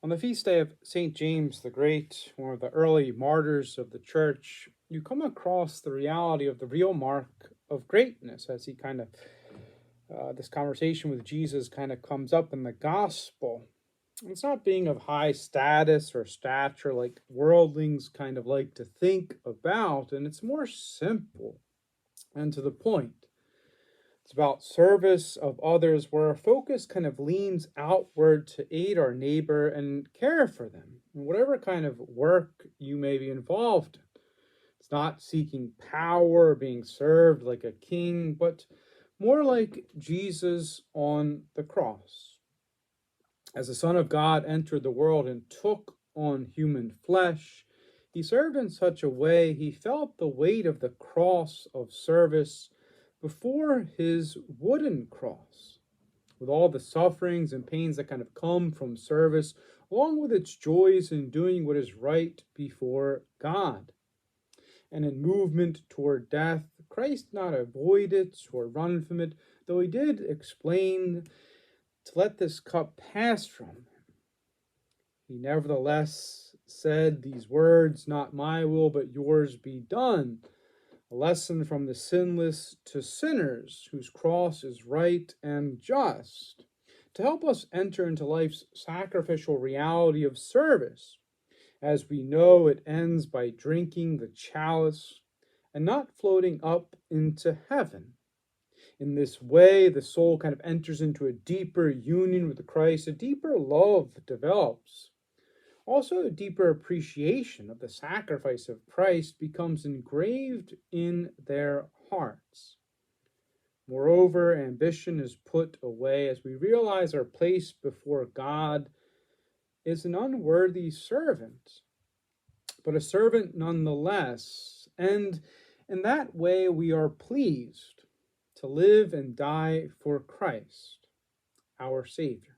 On the feast day of St. James the Great, one of the early martyrs of the church, you come across the reality of the real mark of greatness as he this conversation with Jesus kind of comes up in the gospel. It's not being of high status or stature like worldlings kind of like to think about, and it's more simple and to the point. It's about service of others, where our focus kind of leans outward to aid our neighbor and care for them, in whatever kind of work you may be involved in. It's not seeking power or being served like a king, but more like Jesus on the cross. As the Son of God entered the world and took on human flesh, he served in such a way he felt the weight of the cross of service before his wooden cross, with all the sufferings and pains that kind of come from service, along with its joys in doing what is right before God. And in movement toward death, Christ not avoid it or run from it, though he did explain to let this cup pass from him. He nevertheless said these words, "Not my will, but yours be done." A lesson from the sinless to sinners, whose cross is right and just, to help us enter into life's sacrificial reality of service, as we know it ends by drinking the chalice and not floating up into heaven. In this way, the soul kind of enters into a deeper union with Christ, a deeper love develops. Also, a deeper appreciation of the sacrifice of Christ becomes engraved in their hearts. Moreover, ambition is put away as we realize our place before God is an unworthy servant, but a servant nonetheless. And in that way, we are pleased to live and die for Christ, our Savior.